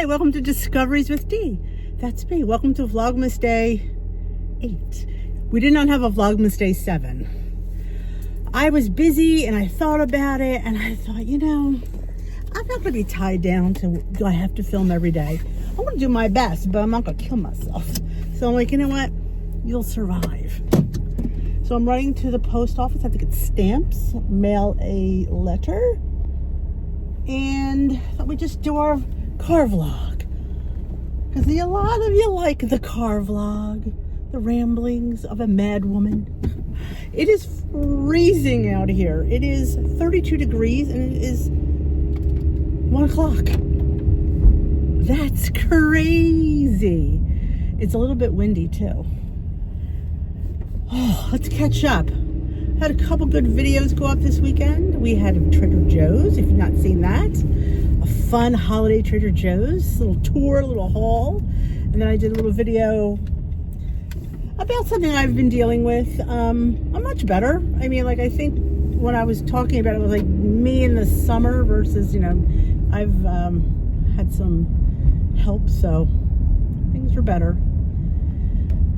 Hi, welcome to Discoveries with D. That's me. Welcome to Vlogmas Day 8. We did not have a Vlogmas Day 7. I was busy and I thought about it and I thought, I'm not going to be tied down to, do I have to film every day? I want to do my best, but I'm not going to kill myself. So I'm like, you know what? You'll survive. So I'm running to the post office. I think it's stamps, mail a letter. And I thought we'd just do our car vlog. Because a lot of you like the car vlog. The ramblings of a mad woman. It is freezing out here. It is 32 degrees and it is 1 o'clock. That's crazy. It's a little bit windy too. Oh, let's catch up. Had a couple good videos go up this weekend. We had Trader Joe's, if you've not seen that. A fun holiday Trader Joe's, little tour, little haul. And then I did a little video about something I've been dealing with. I'm much better. I mean, I think when I was talking about it, it was like me in the summer versus, I've had some help, so things are better.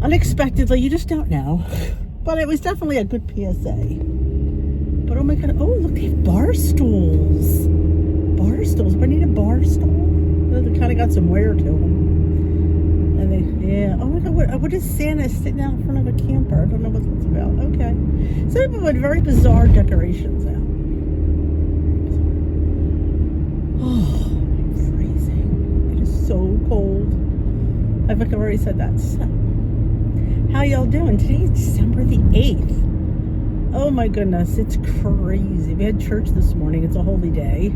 Unexpectedly, you just don't know. But it was definitely a good PSA. But oh my God, oh look, they have bar stools. Bar stools, but I need a bar stool. They kind of got some wear to them. And oh my God, what is Santa sitting out in front of a camper? I don't know what that's about. Okay. So people had very bizarre decorations out. Oh, I'm freezing. It is so cold. I think I've already said that. So, how y'all doing? Today is December the 8th. Oh my goodness, it's crazy. We had church this morning. It's a holy day.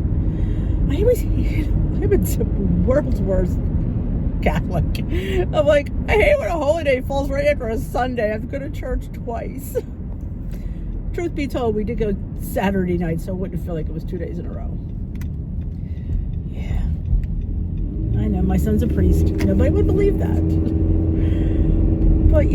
I've been the world's worst Catholic. I'm like, I hate when a holy day falls right after a Sunday. I have to go to church twice. Truth be told, we did go Saturday night, so it wouldn't feel like it was 2 days in a row. Yeah. I know, my son's a priest. Nobody would believe that. But,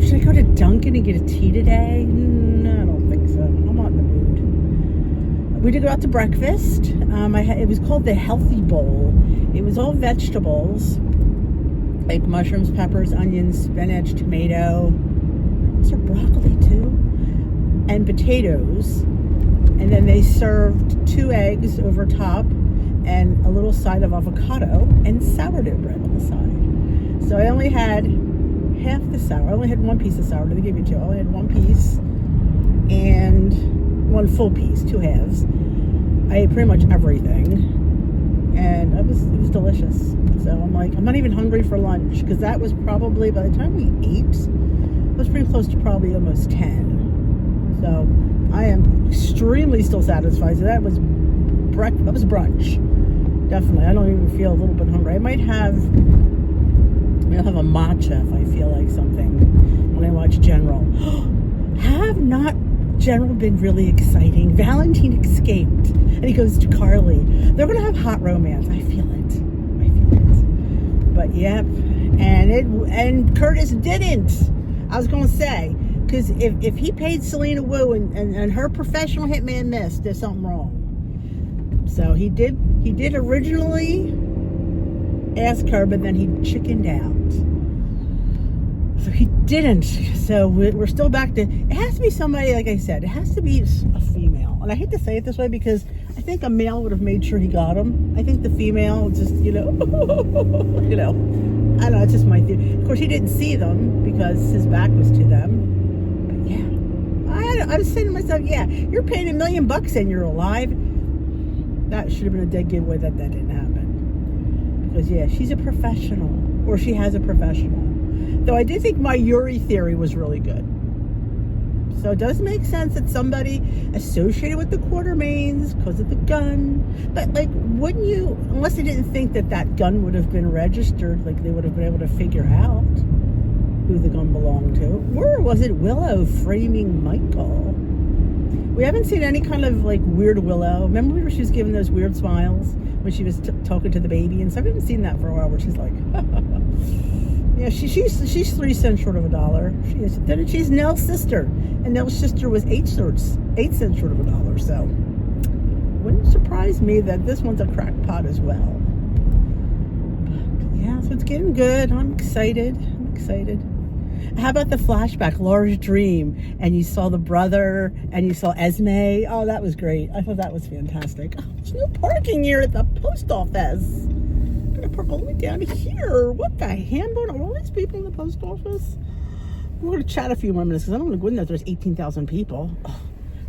should I go to Dunkin' and get a tea today? No, I don't think so. I'm not in the mood. We did go out to breakfast. It was called the Healthy Bowl. It was all vegetables, like mushrooms, peppers, onions, spinach, tomato. Was there broccoli too? And potatoes. And then they served 2 eggs over top and a little side of avocado and sourdough bread on the side. So I only had half the sour. I only had 1 piece of sourdough. They gave me 2. I only had 1 piece and 1 full piece, 2 halves. I ate pretty much everything, and it was delicious. So I'm like, I'm not even hungry for lunch because that was probably, by the time we ate, it was pretty close to probably almost 10. So I am extremely still satisfied. So that was brunch. Definitely. I don't even feel a little bit hungry. I might have a matcha if I feel like something when I watch General. Have not General been really exciting? Valentine escaped and he goes to Carly. They're going to have hot romance. I feel it. But yep. And Curtis didn't. I was going to say, because if he paid Selena Wu and her professional hitman missed, there's something wrong. So he did originally ask her, but then he chickened out. So he didn't. So we're still back to, it has to be somebody, like I said, it has to be a female. And I hate to say it this way because I think a male would have made sure he got him. I think the female just, I don't know, it's just my theory. Of course, he didn't see them because his back was to them. But yeah, I was saying to myself, yeah, you're paying $1 million and you're alive. That should have been a dead giveaway that didn't happen. Because yeah, she's a professional, or she has a professional. Though I did think my Yuri theory was really good. So it does make sense that somebody associated with the Quartermaines because of the gun. But wouldn't you, unless they didn't think that gun would have been registered, they would have been able to figure out who the gun belonged to. Or was it Willow framing Michael? We haven't seen any kind of weird Willow. Remember when she was giving those weird smiles when she was talking to the baby and stuff? We haven't seen that for a while where she's like, yeah, she's 3 cents short of $1. She is. Then she's Nell's sister, and Nell's sister was 8 cents short of $1. So wouldn't surprise me that this one's a crackpot as well. Yeah, so it's getting good. I'm excited. How about the flashback, Laura's dream, and you saw the brother, and you saw Esme? Oh, that was great. I thought that was fantastic. Oh, there's no parking here at the post office. I'm going to park all the way down here. What the handbone? Are all these people in the post office? We're going to chat a few more minutes because I don't want to go in there. There's 18,000 people. Oh,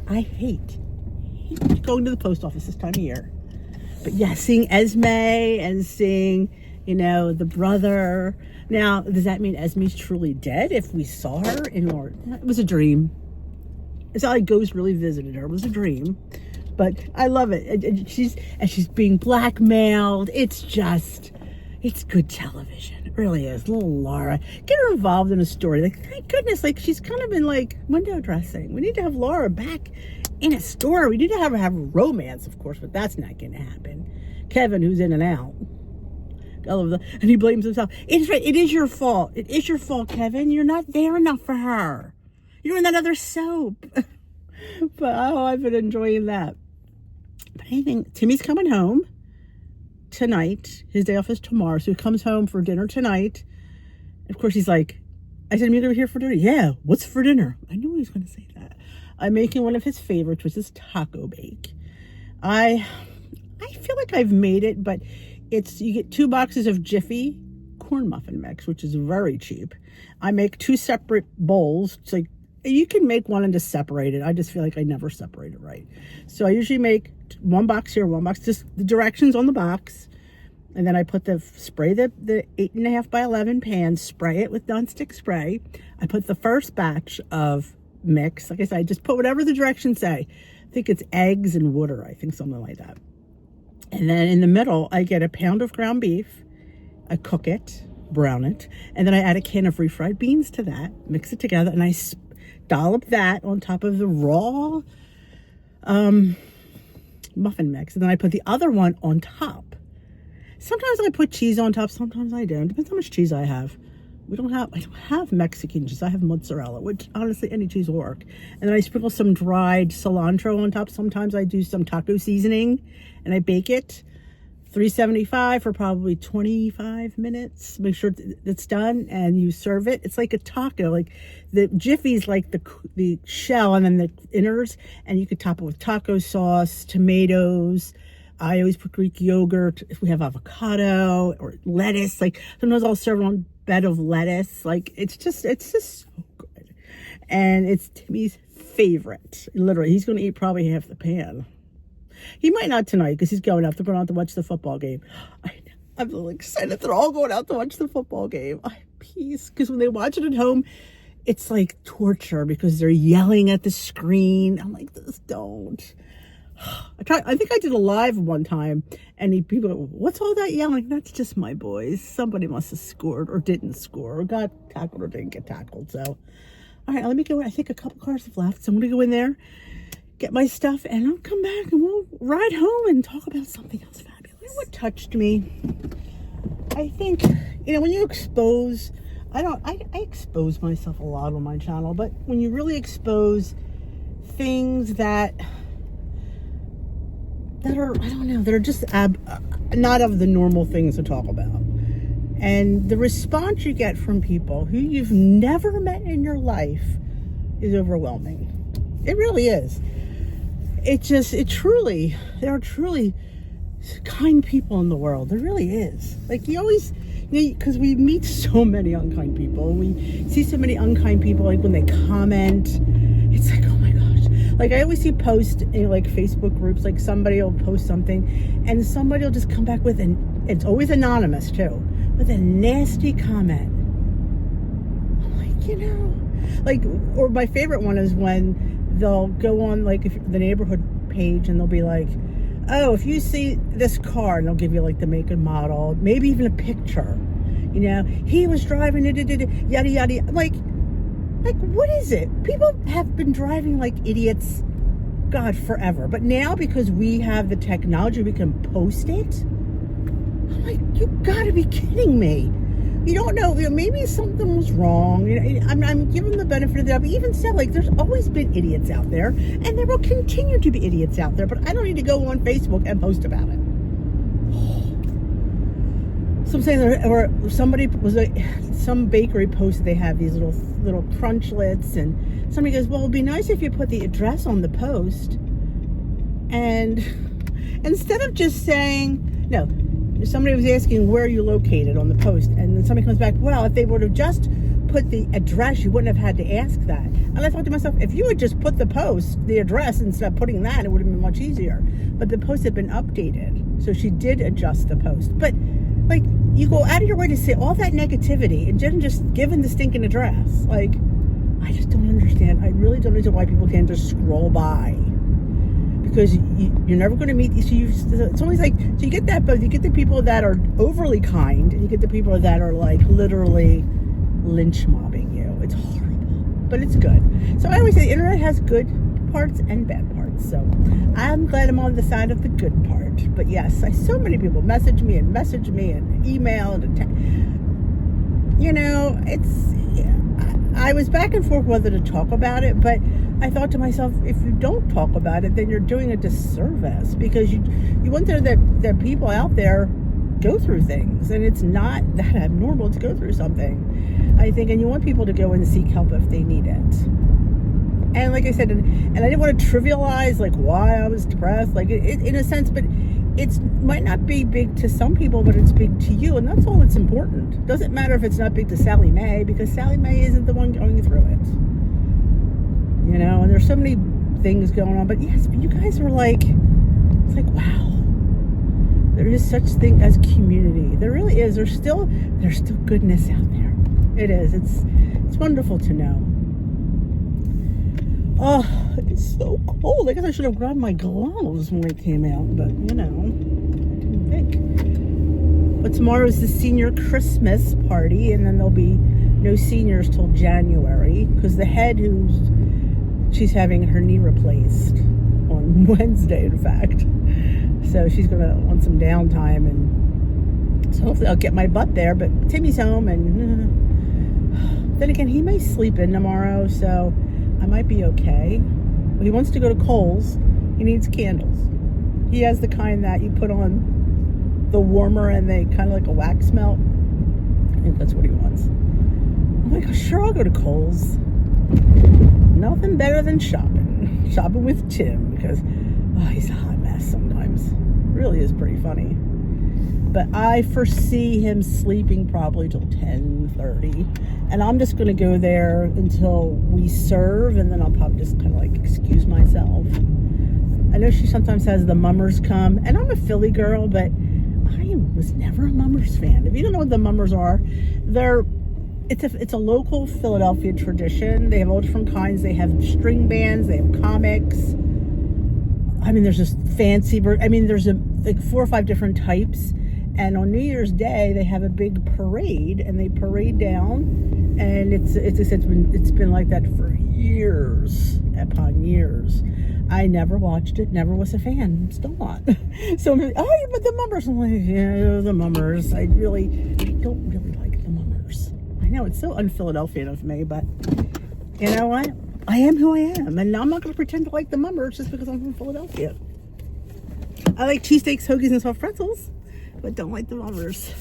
I hate going to the post office this time of year. But yeah, seeing Esme and seeing, the brother. Now, does that mean Esme's truly dead if we saw her in Lord? It was a dream. It's not like ghosts really visited her. It was a dream. But I love it. And she's being blackmailed. It's good television. It really is. Little Laura. Get her involved in a story. Like, thank goodness, like she's kind of been like window dressing. We need to have Laura back in a story. We need to have her have romance, of course, but that's not going to happen. Kevin, who's in and out. And he blames himself. It's right. It is your fault. It is your fault, Kevin. You're not there enough for her. You're in that other soap. But I've been enjoying that. But Timmy's coming home tonight. His day off is tomorrow, so he comes home for dinner tonight. Of course, he's like, I said, "You're here for dinner?" "Yeah, what's for dinner?" I knew he was going to say that. I'm making one of his favorites, which is taco bake. I feel like I've made it, but you get 2 boxes of Jiffy corn muffin mix, which is very cheap. I make 2 separate bowls. It's like, you can make one and just separate it. I just feel like I never separate it right. So I usually make 1 box here, 1 box, just the directions on the box. And then I put spray the 8.5 by 11 pan, spray it with nonstick spray. I put the first batch of mix. Like I said, I just put whatever the directions say. I think it's eggs and water. I think something like that. And then in the middle, I get a pound of ground beef. I cook it, brown it, and then I add a can of refried beans to that, mix it together, and I dollop that on top of the raw muffin mix. And then I put the other one on top. Sometimes I put cheese on top, sometimes I don't. Depends how much cheese I have. I don't have Mexican cheese. I have mozzarella, which honestly any cheese will work. And then I sprinkle some dried cilantro on top. Sometimes I do some taco seasoning and I bake it 375 for probably 25 minutes. Make sure it's done and you serve it. It's like a taco. Like the Jiffy's like the shell and then the innards, and you could top it with taco sauce, tomatoes. I always put Greek yogurt if we have avocado or lettuce. Like sometimes I'll serve it on bed of lettuce. Like it's just so good. And it's Timmy's favorite. Literally, he's going to eat probably half the pan. He might not tonight because he's going out. They're going out to watch the football game. I'm really excited. They're all going out to watch the football game. I have peace because when they watch it at home, it's like torture because they're yelling at the screen. I'm like, this don't. I think I did a live one time, and people go, "What's all that yelling?" That's just my boys. Somebody must have scored or didn't score or got tackled or didn't get tackled. So, all right, let me go in. I think a couple cars have left, so I'm going to go in there, get my stuff, and I'll come back and we'll ride home and talk about something else fabulous. You know what touched me? I think, when you expose, I expose myself a lot on my channel, but when you really expose things that are, I don't know, that are just not of the normal things to talk about. And the response you get from people who you've never met in your life is overwhelming. It really is. There are truly kind people in the world. There really is. Like you always, because we meet so many unkind people. We see so many unkind people, like when they comment, it's like, oh my gosh. Like I always see posts in like Facebook groups, like somebody will post something and somebody will just come back with, and it's always anonymous too, with a nasty comment. I'm like, or my favorite one is when they'll go on like the neighborhood page and they'll be like, oh, if you see this car, and they'll give you like the make and model, maybe even a picture, he was driving yada yada. Like, what is it? People have been driving like idiots, God, forever. But now because we have the technology, we can post it. I'm like, you gotta be kidding me. You don't know, maybe something was wrong. I'm giving the benefit of the doubt. But even so, like, there's always been idiots out there, and there will continue to be idiots out there. But I don't need to go on Facebook and post about it. So I'm saying or somebody was some bakery posted they have these little crunchlets, and somebody goes, well, it'd be nice if you put the address on the post. And instead of just saying, no, somebody was asking where you located on the post, and then somebody comes back, well, if they would have just put the address, you wouldn't have had to ask that. And I thought to myself, if you had just put the address instead of putting that, it would have been much easier. But the post had been updated, so she did adjust the post. But like, you go out of your way to say all that negativity and just giving the stinking address. Like, I just don't understand. I really don't understand why people can't just scroll by. Because you're never going to meet these. It's always like, so you get that, but you get the people that are overly kind, and you get the people that are like literally lynch mobbing you. It's horrible, but it's good. So I always say the internet has good parts and bad parts. So I'm glad I'm on the side of the good part. But yes, so many people message me and email and you know, I was back and forth whether to talk about it, but I thought to myself, if you don't talk about it, then you're doing a disservice, because you want there that people out there go through things, and it's not that abnormal to go through something, I think, and you want people to go and seek help if they need it. And like I said, and I didn't want to trivialize like why I was depressed, like in a sense, but it might not be big to some people, but it's big to you, and that's all that's important. It doesn't matter if it's not big to Sally Mae, because Sally Mae isn't the one going through it. You know, and there's so many things going on, but yes, you guys are like, it's like, wow, there is such thing as community. There really is. There's still goodness out there. It is. It's wonderful to know. Oh, it's so cold. I guess I should have grabbed my gloves when I came out, but you know, I didn't think. But tomorrow is the senior Christmas party, and then there'll be no seniors till January, because the head she's having her knee replaced on Wednesday, in fact. So she's going to want some downtime, and so hopefully I'll get my butt there. But Timmy's home, and then again, he may sleep in tomorrow, so I might be okay. But he wants to go to Kohl's. He needs candles. He has the kind that you put on the warmer and they kind of like a wax melt. I think that's what he wants. I'm like, sure, I'll go to Kohl's. Nothing better than shopping with Tim, because he's a hot mess sometimes. Really is pretty funny. But I foresee him sleeping probably till 10:30, and I'm just going to go there until we serve, and then I'll probably just kind of like excuse myself. I know she sometimes has the mummers come, and I'm a Philly girl, but I was never a mummers fan. If you don't know what the mummers are, it's a local Philadelphia tradition. They have all different kinds. They have string bands. They have comics. I mean, there's just fancy. I mean, there's like 4 or 5 different types. And on New Year's Day, they have a big parade, and they parade down. And it's been like that for years upon years. I never watched it. Never was a fan. Still not. So I'm like, oh, but the mummers. I'm like, yeah, the mummers. I don't really like the mummers. I know it's so un-Philadelphian of me, but you know what? I am who I am, and I'm not going to pretend to like the mummers just because I'm from Philadelphia. I like cheesesteaks, hoagies, and soft pretzels, but don't like the mummers.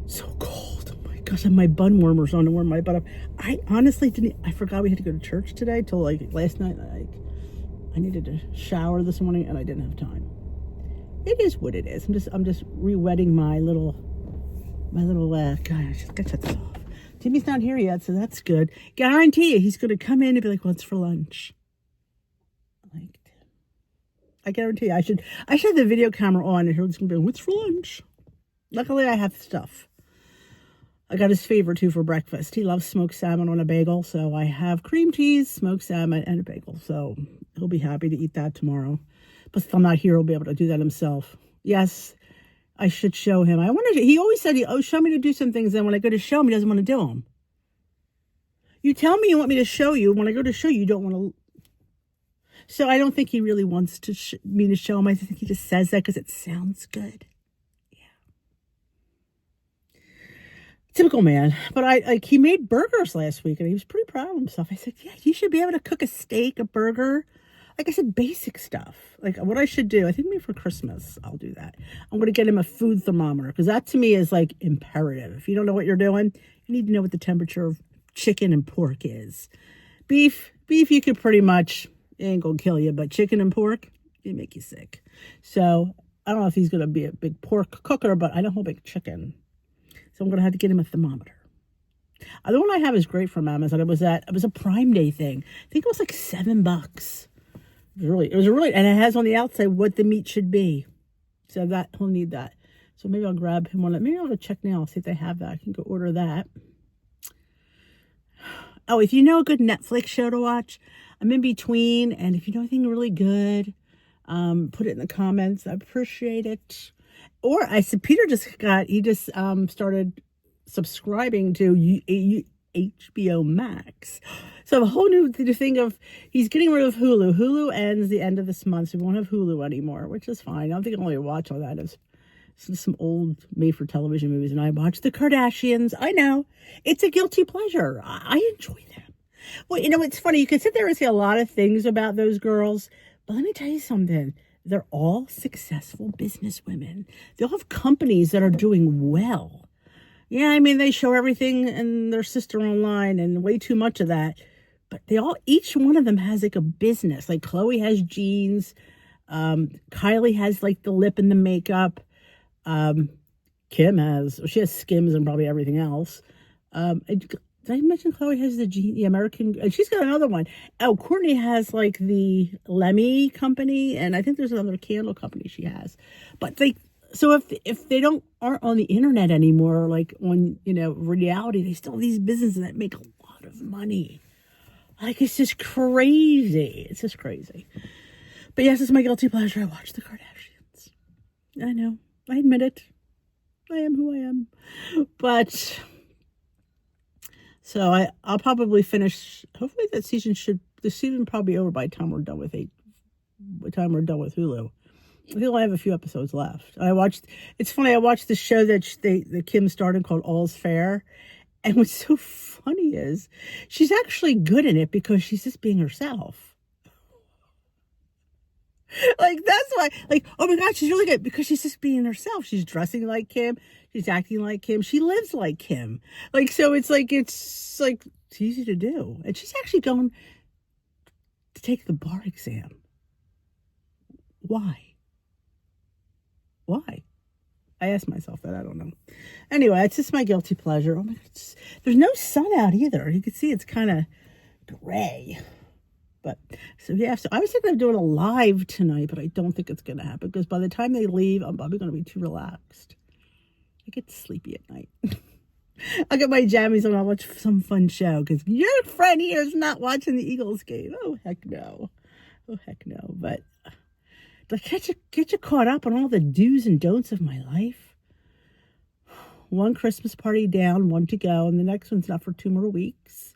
So cold. Oh my gosh, and my bun warmers on to warm my butt up. I honestly didn't. I forgot we had to go to church today till like last night. I needed to shower this morning, and I didn't have time. It is what it is. I'm just re-wetting my little gosh, gotta shut this off. Timmy's not here yet, so that's good. Guarantee you, he's gonna come in and be like, "What's for lunch?" I guarantee you, I should have the video camera on, and he's gonna be like, "What's for lunch?" Luckily, I have stuff. I got his favorite too for breakfast. He loves smoked salmon on a bagel, so I have cream cheese, smoked salmon, and a bagel. So he'll be happy to eat that tomorrow. But if I'm not here, he'll be able to do that himself. Yes, I should show him. I wonder. He always said, show me to do some things. Then when I go to show him, he doesn't want to do them. You tell me you want me to show you. When I go to show you, you don't want to. So I don't think he really wants me to show him. I think he just says that because it sounds good. Typical man. But he made burgers last week, and he was pretty proud of himself. I said, yeah, you should be able to cook a steak, a burger, like I said, basic stuff. Like what I should do, I think maybe for Christmas, I'll do that. I'm going to get him a food thermometer because that to me is like imperative. If you don't know what you're doing, you need to know what the temperature of chicken and pork is. Beef, you could pretty much, it ain't going to kill you, but chicken and pork, it make you sick. So I don't know if he's going to be a big pork cooker, but I know he'll make chicken. So I'm going to have to get him a thermometer. The one I have is great from Amazon. It was a Prime Day thing. I think it was like $7. It was really, and it has on the outside what the meat should be. So that he'll need that. So maybe I'll grab him one. Maybe I'll go check now, see if they have that. I can go order that. Oh, if you know a good Netflix show to watch, I'm in between. And if you know anything really good, put it in the comments. I appreciate it. Or I said, Peter just started subscribing to HBO Max. So a whole new thing of, he's getting rid of Hulu. Hulu ends the end of this month, so we won't have Hulu anymore, which is fine. I don't think I'll only watch all that. It's some old made-for-television movies, and I watch The Kardashians. I know. It's a guilty pleasure. I enjoy them. Well, it's funny. You can sit there and say a lot of things about those girls, but let me tell you something. They're all successful businesswomen. They all have companies that are doing well. Yeah, I mean, they show everything and their sister online and way too much of that. But each one of them has like a business. Like Khloe has jeans. Kylie has like the lip and the makeup. Kim has Skims and probably everything else. Did I mention Khloe has the American? And she's got another one. Oh, Courtney has like the Lemmy company, and I think there's another candle company she has. But so if they aren't on the internet anymore, like on reality, they still have these businesses that make a lot of money. Like it's just crazy. It's just crazy. But yes, it's my guilty pleasure. I watch the Kardashians. I know. I admit it. I am who I am. But so I'll probably finish. Hopefully the season probably over by the time we're done with Hulu. I think I have a few episodes left. It's funny, I watched the show that Kim started called All's Fair. And what's so funny is she's actually good in it because she's just being herself. Like, that's why, like, oh my God, she's really good because she's just being herself. She's dressing like Kim. She's acting like Kim. She lives like Kim. Like, so it's easy to do. And she's actually going to take the bar exam. Why? I asked myself that. I don't know. Anyway, it's just my guilty pleasure. Oh my God. There's no sun out either. You can see it's kind of gray. But so I was thinking of doing a live tonight, but I don't think it's going to happen because by the time they leave, I'm probably going to be too relaxed. I get sleepy at night. I'll get my jammies on. I'll watch some fun show because your friend here is not watching the Eagles game. Oh, heck no. But get you caught up on all the do's and don'ts of my life. One Christmas party down, one to go, and the next one's not for 2 more weeks.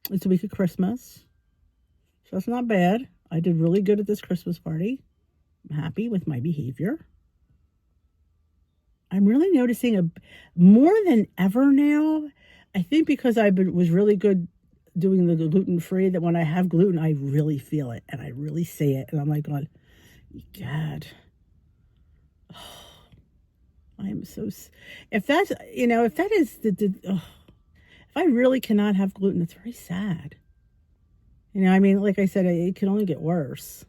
It's a week of Christmas. So it's not bad. I did really good at this Christmas party. I'm happy with my behavior. I'm really noticing more than ever now. I think because was really good doing the gluten-free, that when I have gluten, I really feel it and I really see it. And I'm like, God, I am so, if that is if I really cannot have gluten, it's very sad. I mean, like I said, it can only get worse.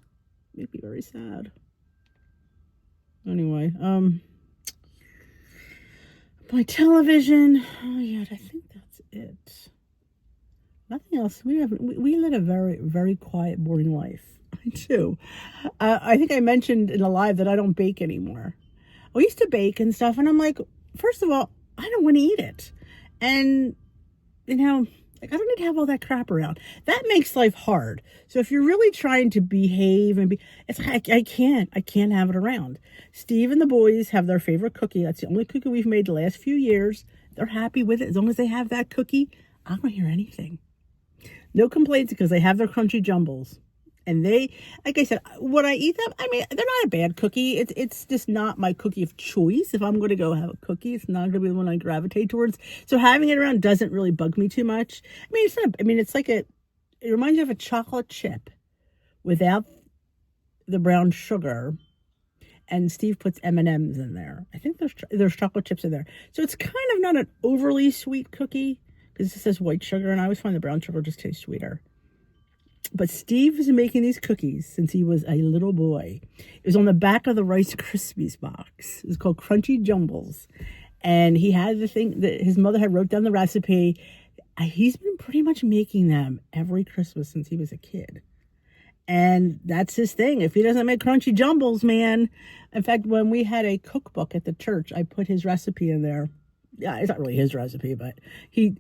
It makes me very sad. Anyway, my television. Oh yeah, I think that's it. Nothing else. We led a very, very quiet, boring life. I do. I think I mentioned in a live that I don't bake anymore. I used to bake and stuff, and I'm like, first of all, I don't want to eat it, and like I don't need to have all that crap around. That makes life hard. So if you're really trying to behave and it's like I can't have it around. Steve and the boys have their favorite cookie. That's the only cookie we've made the last few years. They're happy with it as long as they have that cookie. I don't hear anything. No complaints because they have their crunchy jumbles. And they, like I said, when I eat them, I mean, they're not a bad cookie. It's just not my cookie of choice. If I'm going to go have a cookie, it's not going to be the one I gravitate towards. So having it around doesn't really bug me too much. I mean, it's like it reminds you of a chocolate chip without the brown sugar, and Steve puts M&Ms in there. I think there's chocolate chips in there. So it's kind of not an overly sweet cookie because it says white sugar, and I always find the brown sugar just tastes sweeter. But Steve has been making these cookies since he was a little boy. It was on the back of the Rice Krispies box. It was called Crunchy Jumbles. And he had the thing that his mother had wrote down the recipe. He's been pretty much making them every Christmas since he was a kid. And that's his thing. If he doesn't make Crunchy Jumbles, man. In fact, when we had a cookbook at the church, I put his recipe in there. Yeah, it's not really his recipe, but he,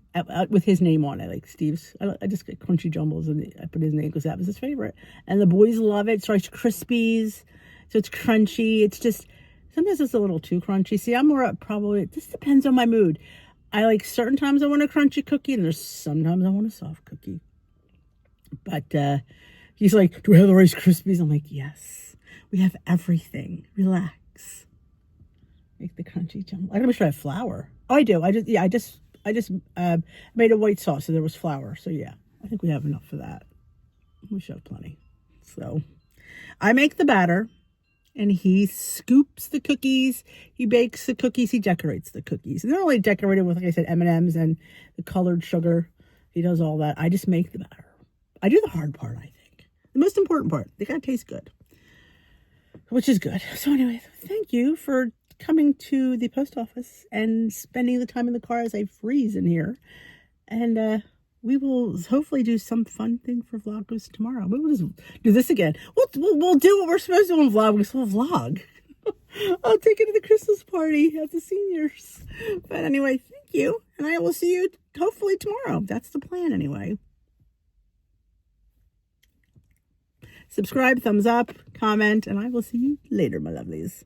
with his name on it, like Steve's. I just get Crunchy Jumbles and I put his name because that was his favorite. And the boys love it. It's Rice Krispies, so it's crunchy. It's just, sometimes it's a little too crunchy. See, I'm more probably, it just depends on my mood. I like certain times I want a crunchy cookie, and there's sometimes I want a soft cookie. But he's like, do we have the Rice Krispies? I'm like, yes, we have everything. Relax. Make the crunchy jumble. I gotta make sure I have flour. Oh, I do. I just made a white sauce, so there was flour. So yeah, I think we have enough for that. We should have plenty. So I make the batter, and he scoops the cookies. He bakes the cookies. He decorates the cookies. And they're only decorated with, like I said, M&Ms and the colored sugar. He does all that. I just make the batter. I do the hard part, I think. The most important part. They gotta taste good, which is good. So anyway, thank you for coming to the post office and spending the time in the car as I freeze in here. And we will hopefully do some fun thing for Vlogmas tomorrow. We will just do this again. We'll do what we're supposed to do on Vlogmas. We'll vlog. I'll take it to the Christmas party at the seniors. But anyway, thank you. And I will see you hopefully tomorrow. That's the plan anyway. Subscribe, thumbs up, comment, and I will see you later, my lovelies.